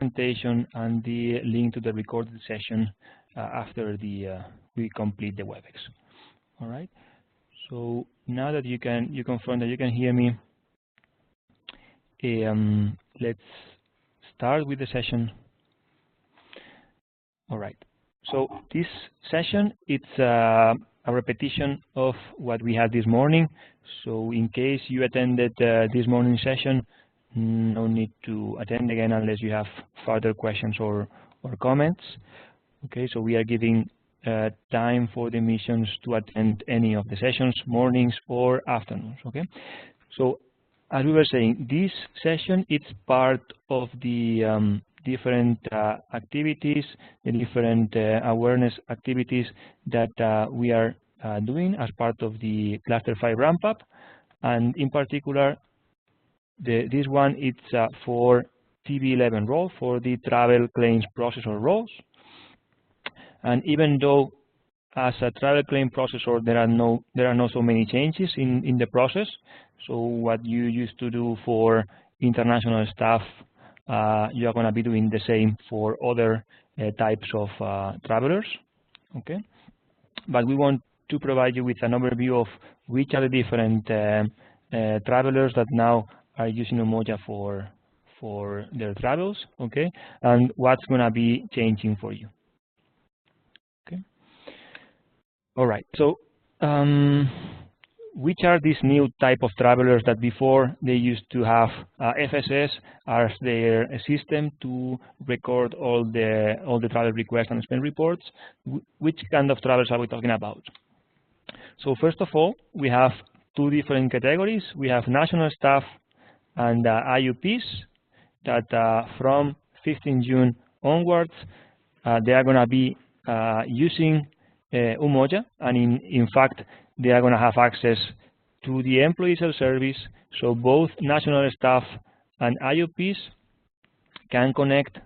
presentation and the link to the recorded session after we complete the WebEx. All right. So now that you confirm that you can hear me, let's start with the session. All right. So this session, it's a repetition of what we had this morning. So in case you attended this morning session, no need to attend again unless you have further questions or comments. Okay, so we are giving time for the missions to attend any of the sessions, mornings or afternoons. Okay, so as we were saying, this session it's part of the different activities, the different awareness activities that we are doing as part of the Cluster 5 ramp-up, and in particular, this one it's for TB11 role, for the travel claims processor roles. And even though as a travel claim processor there are not so many changes in the process, so what you used to do for international staff, you are going to be doing the same for other types of travelers. Okay, but we want to provide you with an overview of which are the different travelers that now are using Umoja for their travels. Okay, and what's going to be changing for you. Okay. All right. So which are these new type of travelers that before they used to have FSS as their system to record all the travel requests and spend reports? Which kind of travelers are we talking about? So first of all, we have two different categories. We have national staff and IUPs that from 15 June onwards, they are going to be using Umoja, and in fact, they are going to have access to the employee self-service. So both national staff and IUPs can connect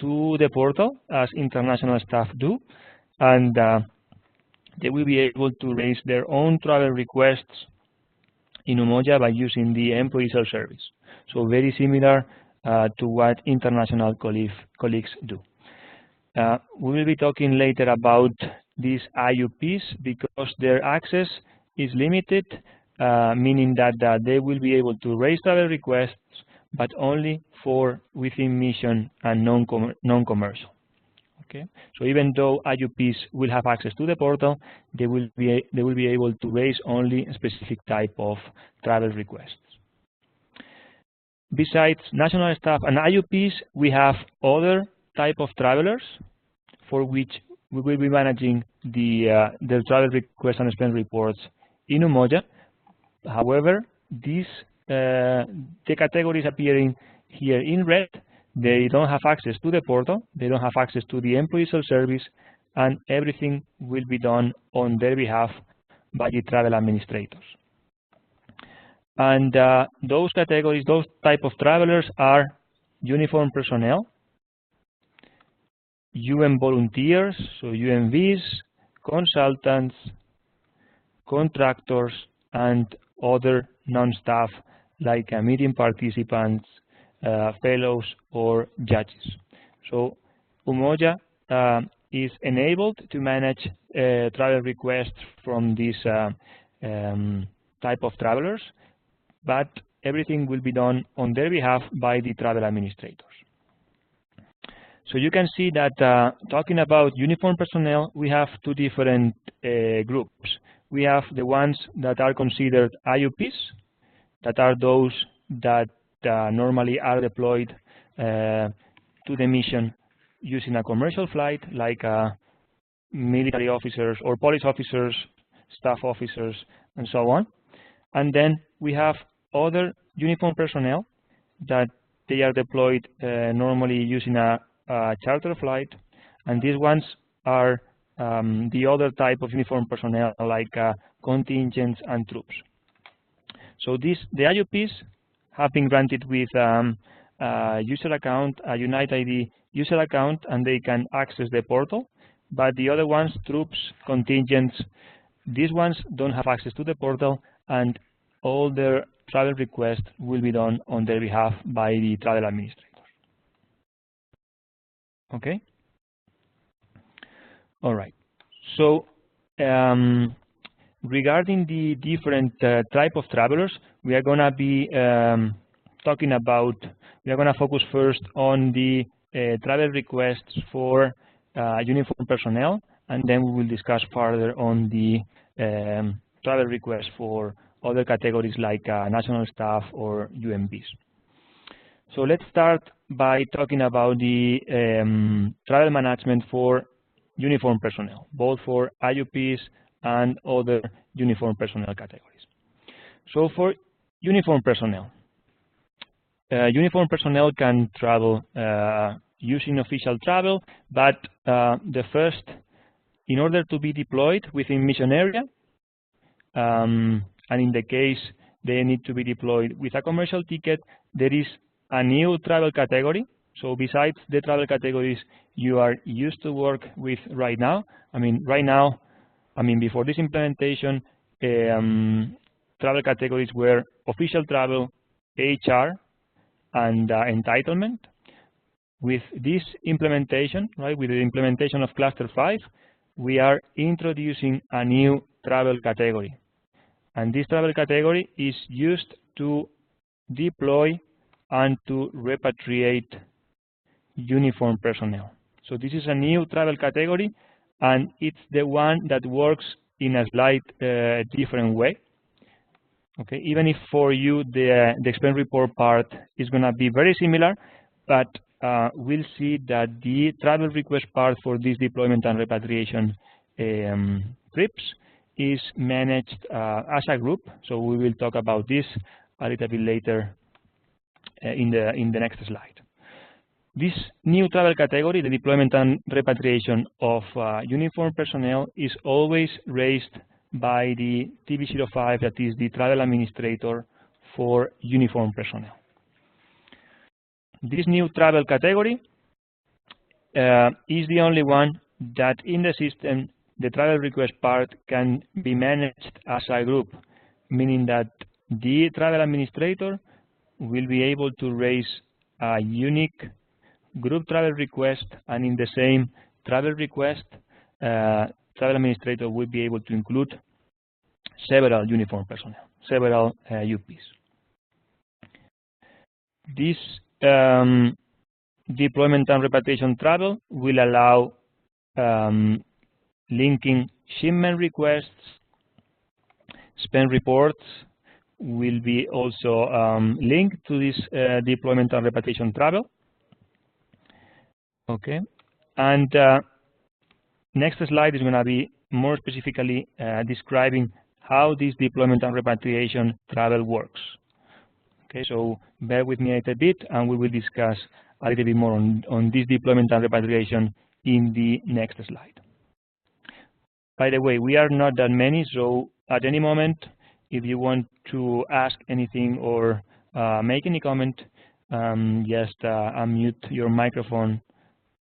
to the portal as international staff do, and they will be able to raise their own travel requests in Umoja by using the employee self-service. So very similar to what international colleagues do. We will be talking later about these IUPs because their access is limited, meaning that they will be able to raise travel requests, but only for within mission and non-commercial. Okay, so even though IUPs will have access to the portal, they will be able to raise only a specific type of travel requests. Besides national staff and IUPs, we have other type of travelers for which we will be managing the travel request and spend reports in Umoja. However, these the categories appearing here in red, they don't have access to the portal, they don't have access to the employee self-service, and everything will be done on their behalf by the travel administrators. And those categories, those type of travelers are uniformed personnel, UN volunteers, so UNVs, consultants, contractors, and other non-staff like meeting participants, fellows, or judges. So Umoja is enabled to manage travel requests from this type of travelers, but everything will be done on their behalf by the travel administrators. So you can see that talking about uniformed personnel, we have two different groups. We have the ones that are considered IUPs, that are those that normally are deployed to the mission using a commercial flight, like military officers or police officers, staff officers, and so on. And then we have other uniformed personnel that they are deployed normally using a charter flight, and these ones are the other type of uniformed personnel like contingents and troops. So the IUPs have been granted with user account, a Unite ID user account, and they can access the portal. But the other ones, troops, contingents, these ones don't have access to the portal, and all their travel requests will be done on their behalf by the travel administrators. Okay. All right. So regarding the different type of travelers, we are going to be talking about. We are going to focus first on the travel requests for uniformed personnel, and then we will discuss further on the travel requests for other categories like national staff or UMPs. So let's start by talking about the travel management for uniformed personnel, both for IUPs and other uniformed personnel categories. So for uniformed personnel can travel using official travel, but in order to be deployed within mission area, and in the case they need to be deployed with a commercial ticket, there is a new travel category. So besides the travel categories you are used to work with right now, before this implementation, travel categories were official travel, HR, and entitlement. With this implementation, with the implementation of Cluster 5, we are introducing a new travel category. And this travel category is used to deploy and to repatriate uniformed personnel. So this is a new travel category, and it's the one that works in a slight different way. Okay, even if for you the expense report part is going to be very similar, but we'll see that the travel request part for this deployment and repatriation trips is managed as a group. So we will talk about this a little bit later in the next slide. This new travel category, the deployment and repatriation of uniformed personnel, is always raised by the TV05, that is the travel administrator for uniformed personnel. This new travel category is the only one that in the system the travel request part can be managed as a group, meaning that the travel administrator will be able to raise a unique group travel request, and in the same travel request, travel administrator will be able to include several uniformed personnel, several UPs. This deployment and repatriation travel will allow linking shipment requests. Spend reports will be also linked to this deployment and repatriation travel. Okay, and next slide is going to be more specifically describing how this deployment and repatriation travel works. Okay, so bear with me a little bit, and we will discuss a little bit more on this deployment and repatriation in the next slide. By the way, we are not that many, so at any moment, if you want to ask anything or make any comment, just unmute your microphone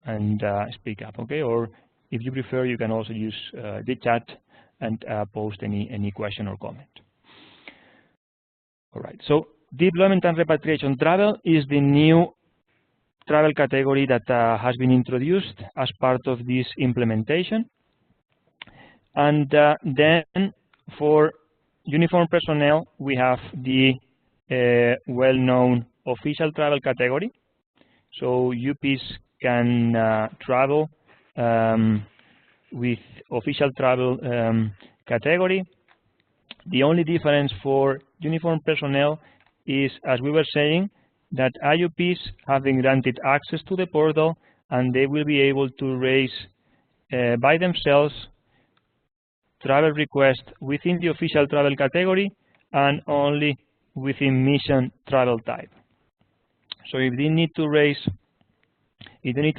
and speak up, okay? Or if you prefer, you can also use the chat and post any question or comment. All right, so deployment and repatriation travel is the new travel category that has been introduced as part of this implementation. And then for uniformed personnel, we have the well-known official travel category. So UPs can travel with official travel category. The only difference for uniformed personnel is, as we were saying, that IUPs have been granted access to the portal, and they will be able to raise by themselves travel requests within the official travel category and only within mission travel type. So if they need to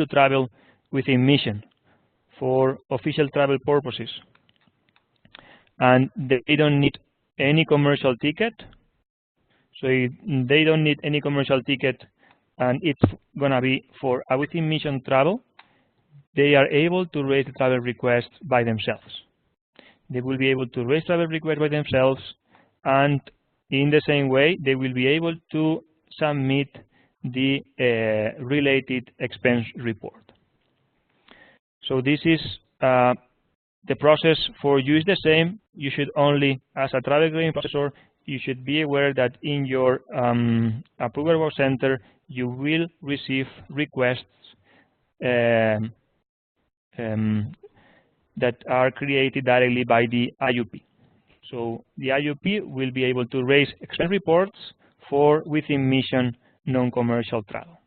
travel within mission for official travel purposes, and they don't need any commercial ticket, so if they don't need any commercial ticket and it's going to be for a within mission travel, they are able to raise the travel request by themselves. They will be able to raise travel requests by themselves, and in the same way, they will be able to submit the related expense report. So this is the process for you is the same. You should only, as a travel claim processor, you should be aware that in your approval work center, you will receive requests that are created directly by the IUP. So the IUP will be able to raise expense reports for within mission non-commercial travel.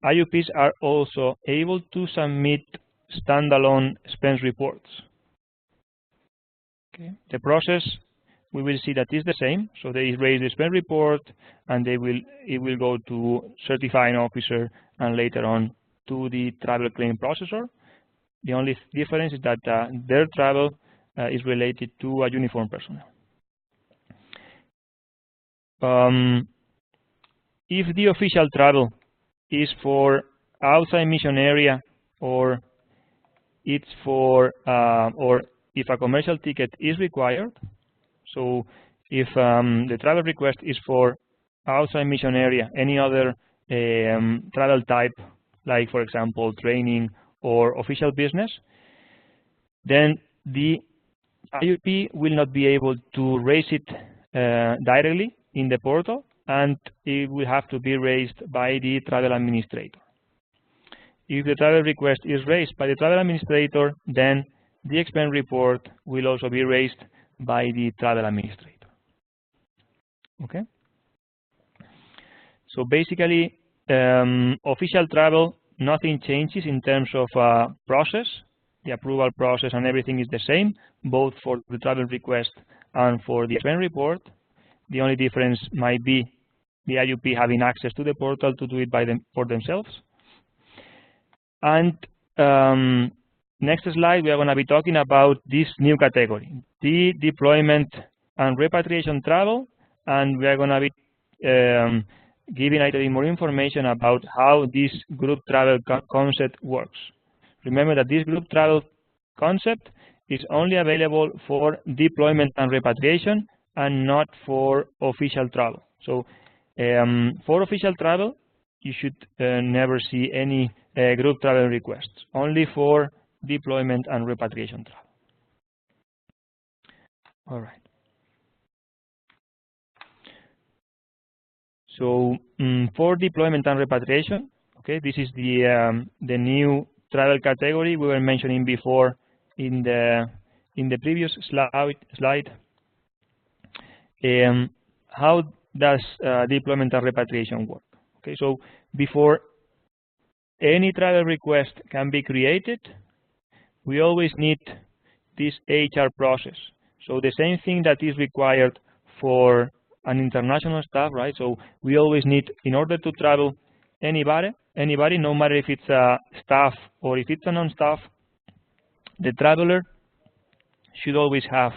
IUPs are also able to submit standalone expense reports. Okay. The process, we will see that is the same. So they raise the expense report, and it will go to certifying officer and later on to the travel claim processor. The only difference is that their travel is related to a uniformed personnel. If the official travel is for outside mission area, or it's for or if a commercial ticket is required, so if the travel request is for outside mission area, any other travel type, like for example training or official business, then the IUP will not be able to raise it directly in the portal, and it will have to be raised by the travel administrator. If the travel request is raised by the travel administrator, then the expense report will also be raised by the travel administrator. Okay? So basically, official travel, nothing changes in terms of process. The approval process and everything is the same, both for the travel request and for the expense report. The only difference might be the IUP having access to the portal to do it for themselves. And next slide, we are going to be talking about this new category, the deployment and repatriation travel, and we are going to be giving a little bit more information about how this group travel concept works. Remember that this group travel concept is only available for deployment and repatriation and not for official travel. So for official travel, you should never see any group travel requests, only for deployment and repatriation travel. All right. So for deployment and repatriation, okay, this is the new travel category we were mentioning before in the previous slide. How does deployment and repatriation work? Okay, so before any travel request can be created, we always need this HR process. So the same thing that is required for an international staff, right? So we always need, in order to travel anybody, no matter if it's a staff or if it's a non-staff, the traveler should always have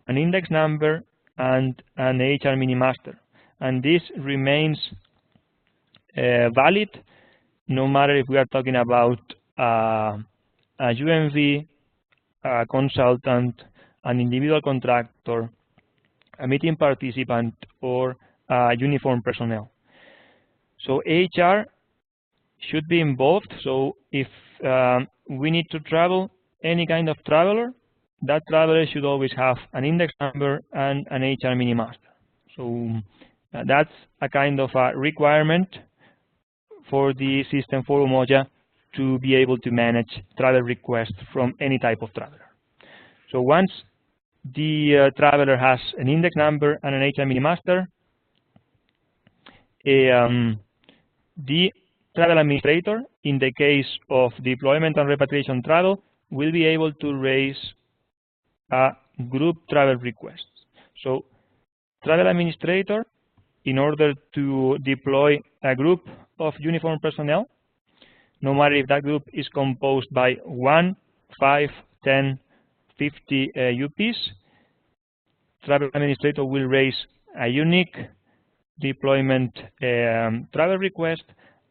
an index number and an HR mini-master. And this remains valid no matter if we are talking about a UMV, a consultant, an individual contractor, a meeting participant, or uniformed personnel. So HR should be involved. So if we need to travel any kind of traveler, that traveler should always have an index number and an HR mini-master. So that's a kind of a requirement for the system for Umoja to be able to manage travel requests from any type of traveler. So once the traveler has an index number and an HR mini-master, the travel administrator, in the case of deployment and repatriation travel, will be able to raise a group travel request. So travel administrator, in order to deploy a group of uniformed personnel, no matter if that group is composed by 1, 5, 10, 50 UPs, travel administrator will raise a unique deployment travel request,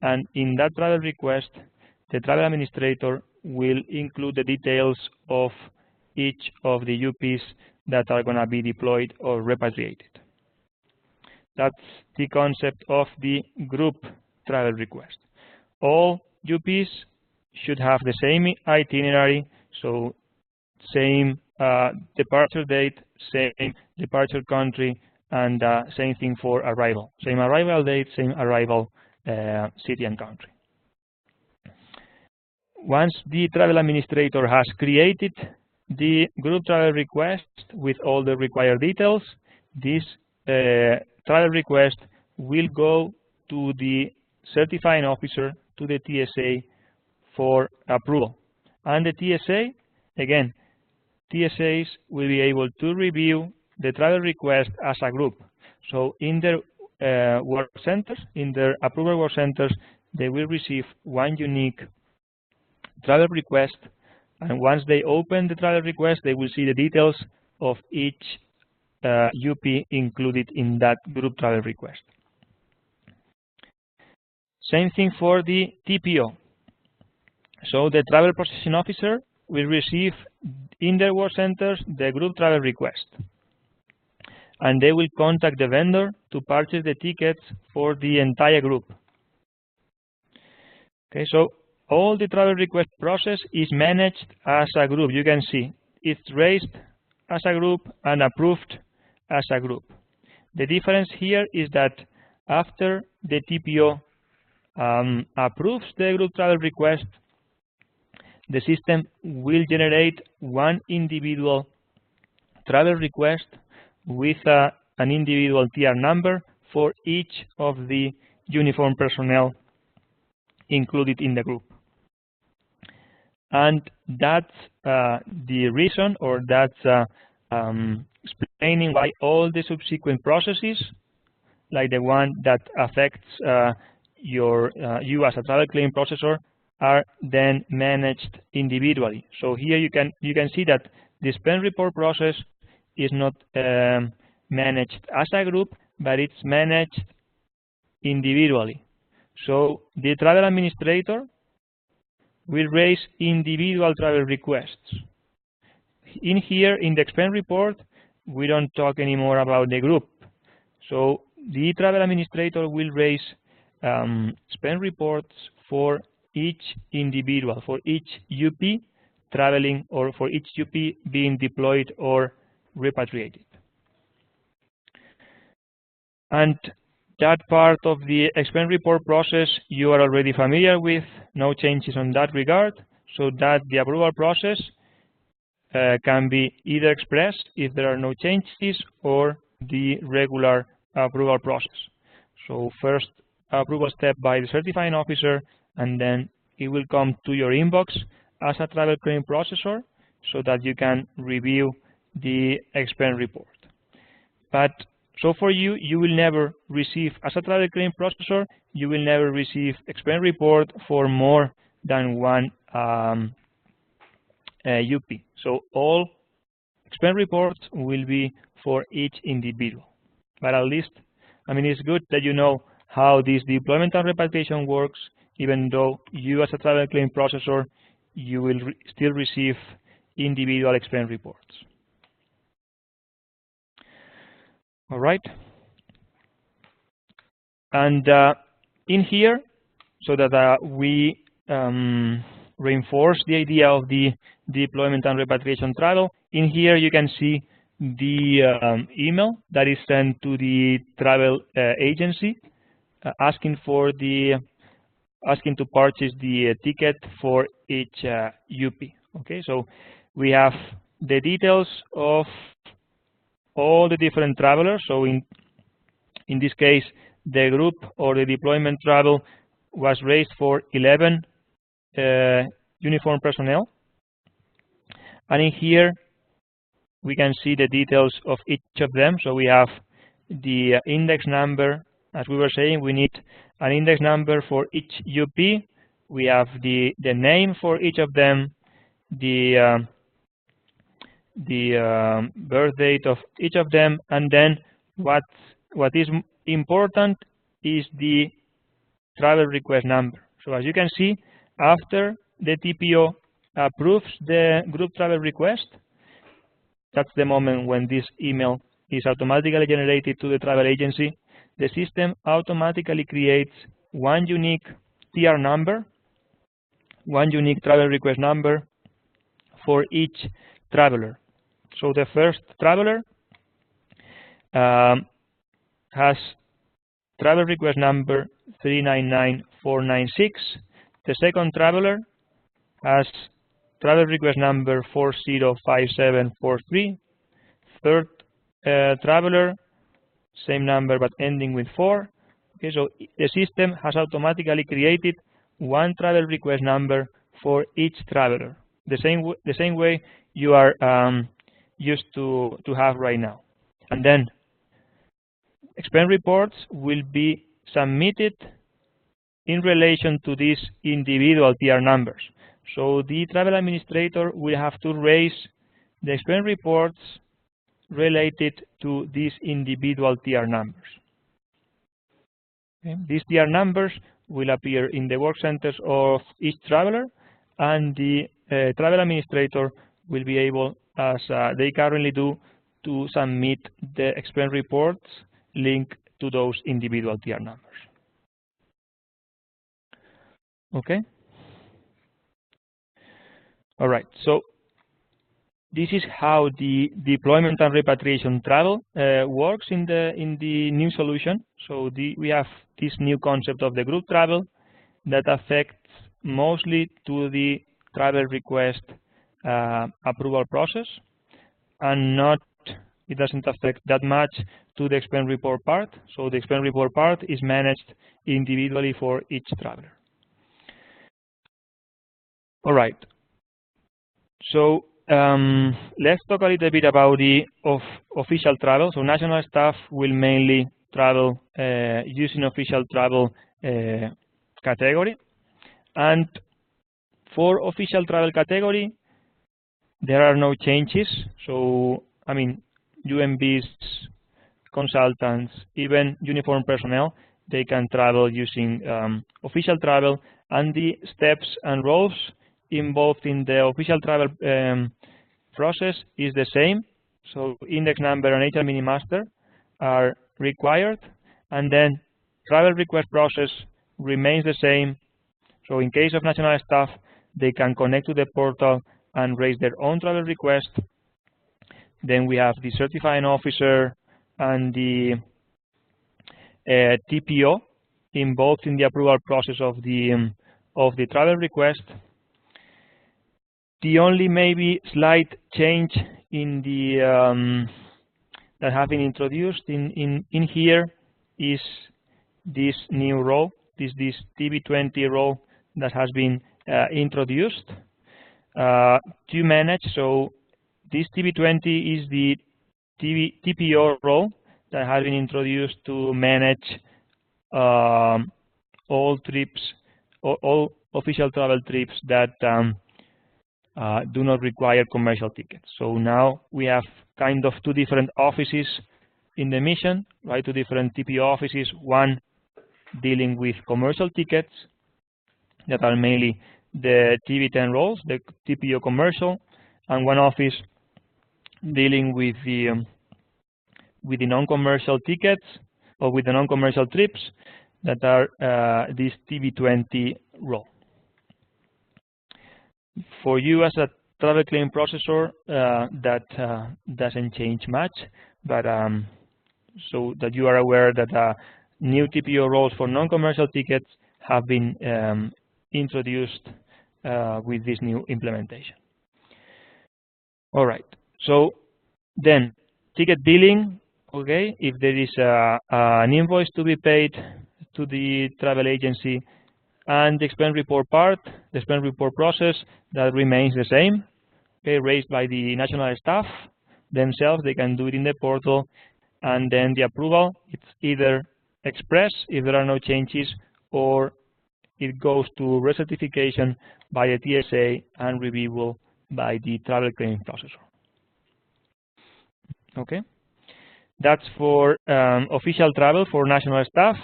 and in that travel request, the travel administrator will include the details of each of the UPs that are going to be deployed or repatriated. That's the concept of the group travel request. All UPs should have the same itinerary, so same departure date, same departure country, and same thing for arrival. Same arrival date, same arrival city and country. Once the travel administrator has created the group travel request with all the required details, this travel request will go to the certifying officer, to the TSA, for approval. And the TSA, again, TSAs will be able to review the travel request as a group. So in their work centers, in their approval work centers, they will receive one unique travel request, and once they open the travel request, they will see the details of each UP included in that group travel request. Same thing for the TPO. So the travel processing officer will receive in their work centers the group travel request, and they will contact the vendor to purchase the tickets for the entire group. Okay, so all the travel request process is managed as a group. You can see it's raised as a group and approved as a group. The difference here is that after the TPO approves the group travel request, the system will generate one individual travel request with an individual TR number for each of the uniformed personnel included in the group. And that's the reason, or that's explaining why all the subsequent processes, like the one that affects you as a travel claim processor, are then managed individually. So here you can see that the spend report process is not managed as a group, but it's managed individually. So the travel administrator will raise individual travel requests. In here, in the expense report, we don't talk anymore about the group. So the travel administrator will raise spend reports for each individual, for each UP traveling, or for each UP being deployed or repatriated. And that part of the expense report process you are already familiar with, no changes on that regard, so that the approval process can be either expressed if there are no changes, or the regular approval process. So first approval step by the certifying officer, and then it will come to your inbox as a travel claim processor so that you can review the expense report. But so for you, you will never receive, as a travel claim processor, you will never receive expense report for more than one UP. So all expense reports will be for each individual. But at least, I mean, it's good that you know how this deployment and repatriation works, even though you as a travel claim processor, you will still receive individual expense reports. All right. And in here, so that we reinforce the idea of the deployment and repatriation travel, in here you can see the email that is sent to the travel agency asking to purchase the ticket for each UP. Okay, so we have the details of all the different travelers. So in this case, the group or the deployment travel was raised for 11 uniformed personnel, and in here we can see the details of each of them. So we have the index number. As we were saying, we need an index number for each UP. We have the name for each of them, the birth date of each of them, and then what is important is the travel request number. So as you can see, after the TPO approves the group travel request, that's the moment when this email is automatically generated to the travel agency. The system automatically creates one unique TR number one unique travel request number for each traveler. So the first traveler has travel request number 399496. The second traveler has travel request number 405743. Third traveler, same number but ending with 4. Okay, so the system has automatically created one travel request number for each traveler, the same way you are used to have right now. And then expense reports will be submitted in relation to these individual TR numbers. So the travel administrator will have to raise the expense reports related to these individual TR numbers. Okay. These TR numbers will appear in the work centers of each traveler, and the travel administrator will be able, as they currently do, to submit the expense reports linked to those individual TR numbers. Okay. All right. So this is how the deployment and repatriation travel works in the new solution. So we have this new concept of the group travel that affects mostly to the travel request approval process, and it doesn't affect that much to the expense report part. So the expense report part is managed individually for each traveler. All right. So let's talk a little bit about the official travel. So national staff will mainly travel using official travel category. And for official travel category, there are no changes. So, I mean, UMBs, consultants, even uniformed personnel, they can travel using official travel, and the steps and roles involved in the official travel process is the same. So index number and HR minimaster are required, and then travel request process remains the same. So in case of national staff, they can connect to the portal and raise their own travel request. Then we have the certifying officer and the TPO involved in the approval process of the travel request. The only maybe slight change in the that have been introduced in here is this new role, this TB20 role that has been introduced to manage. So this TB20 is the TPO role that has been introduced to manage all trips, all official travel trips that do not require commercial tickets. So now we have kind of two different offices in the mission, right? Two different TPO offices, one dealing with commercial tickets that are mainly the TB10 roles, the TPO commercial, and one office dealing with the non-commercial tickets or with the non-commercial trips that are this TB20 role. For you as a travel claim processor, that doesn't change much, but so that you are aware that new TPO roles for non-commercial tickets have been introduced with this new implementation. All right. So then ticket billing. Okay, if there is an invoice to be paid to the travel agency, and the expense report part, the expense report process, that remains the same. Okay, raised by the national staff themselves, they can do it in the portal, and then the approval, it's either express if there are no changes, or it goes to recertification by the TSA and reviewable by the travel claim processor. Okay, that's for official travel for national staff.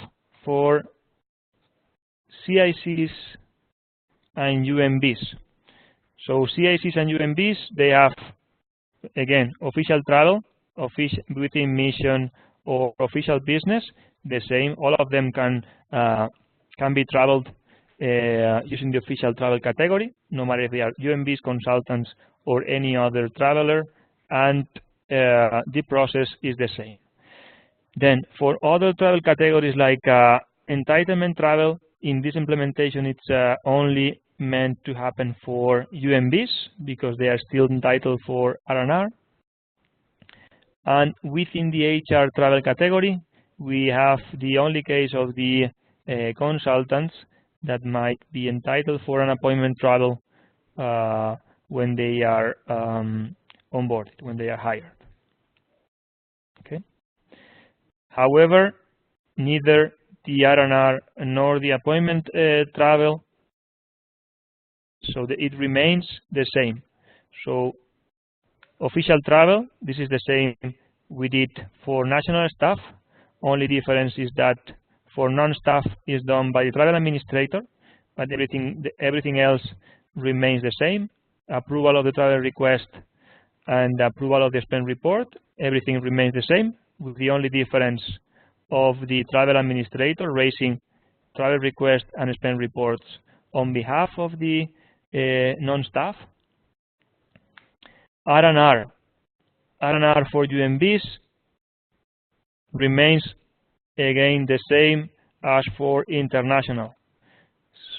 For CICs and UMBs. So CICs and UMBs, they have, again, official travel, within mission or official business, the same. All of them can be traveled using the official travel category, no matter if they are UMBs, consultants, or any other traveler, and the process is the same. Then for other travel categories like entitlement travel, in this implementation it's only meant to happen for UMBs because they are still entitled for R&R. And within the HR travel category, we have the only case of the consultants that might be entitled for an appointment travel when they are onboarded, when they are hired. Okay. However, neither the R&R nor the appointment travel, so it remains the same. So official travel, this is the same we did for national staff. Only difference is that for non-staff is done by the travel administrator, but everything else remains the same. Approval of the travel request and approval of the expense report, everything remains the same, with the only difference of the travel administrator raising travel request and expense reports on behalf of the non-staff. R&R for UMBs remains again the same as for international.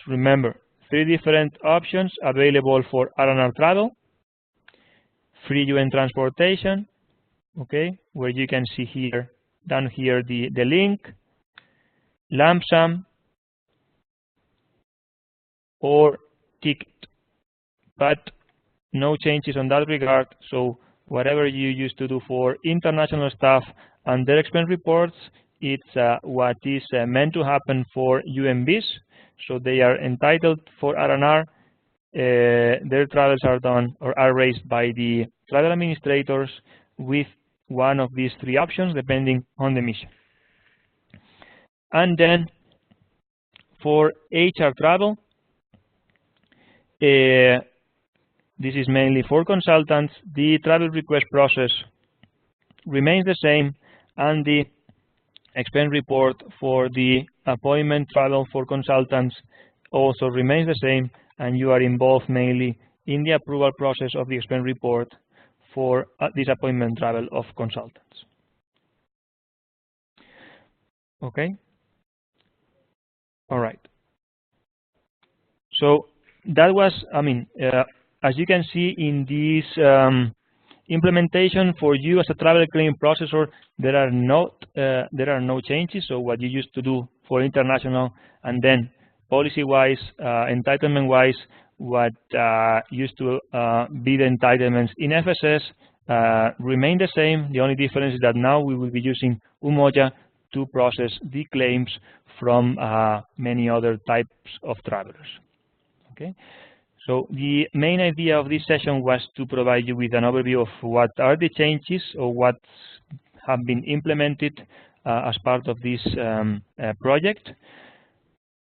Remember, 3 different options available for R&R travel: free UN transportation, okay, where you can see here, down here, the link, lump sum, or ticket. But no changes on that regard, so whatever you used to do for international staff and their expense reports, it's what is meant to happen for UMBs. So they are entitled for R&R. Their travels are done or are raised by the travel administrators with one of these 3 options depending on the mission. And then for HR travel, this is mainly for consultants. The travel request process remains the same, and the expense report for the appointment travel for consultants also remains the same, and you are involved mainly in the approval process of the expense report for this appointment travel of consultants. Okay? All right. So that was, as you can see in this implementation, for you as a travel claim processor, there are no changes. So what you used to do for international, and then policy-wise, entitlement-wise, what used to be the entitlements in FSS remain the same. The only difference is that now we will be using Umoja to process the claims from many other types of travelers. Okay. So the main idea of this session was to provide you with an overview of what are the changes or what have been implemented as part of this project.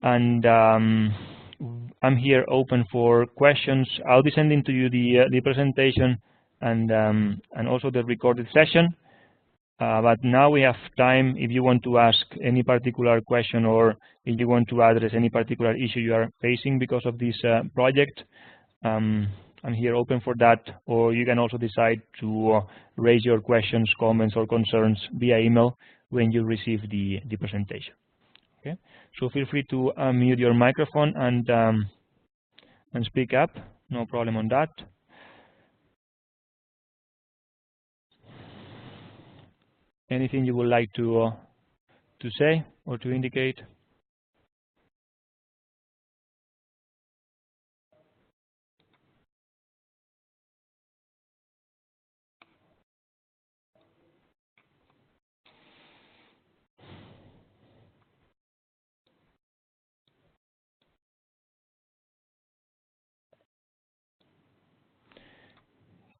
And I'm here open for questions. I'll be sending to you the presentation and also the recorded session. But now we have time if you want to ask any particular question, or if you want to address any particular issue you are facing because of this project. I'm here open for that, or you can also decide to raise your questions, comments, or concerns via email when you receive the presentation. Okay, so feel free to mute your microphone and speak up. No problem on that. Anything you would like to say or to indicate?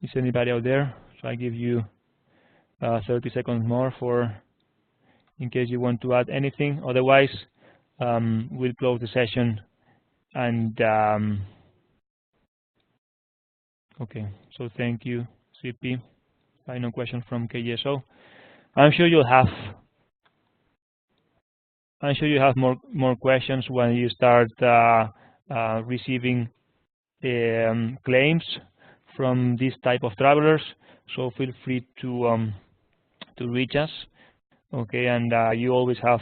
Is anybody out there? So I give you 30 seconds more in case you want to add anything. Otherwise, we'll close the session. And okay, so thank you, CP. Final question from KSO. I'm sure you'll have I'm sure you have more questions when you start receiving claims from this type of travelers. So feel free to reach us. Okay, and you always have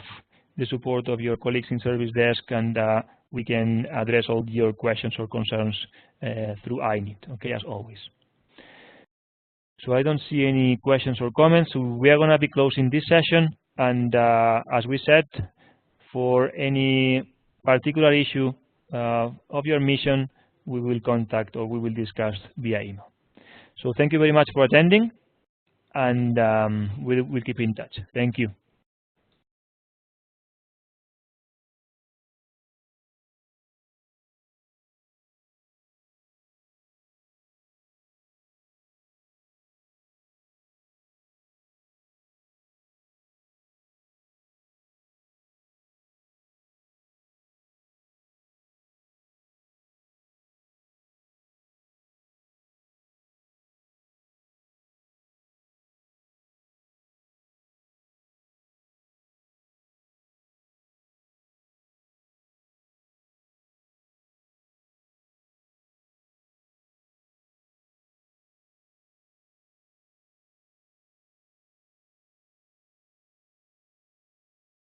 the support of your colleagues in service desk, and we can address all your questions or concerns through iNeed. Okay, as always. So I don't see any questions or comments. So we are going to be closing this session, and as we said, for any particular issue of your mission, we will contact or we will discuss via email. So thank you very much for attending, and we'll keep in touch. Thank you.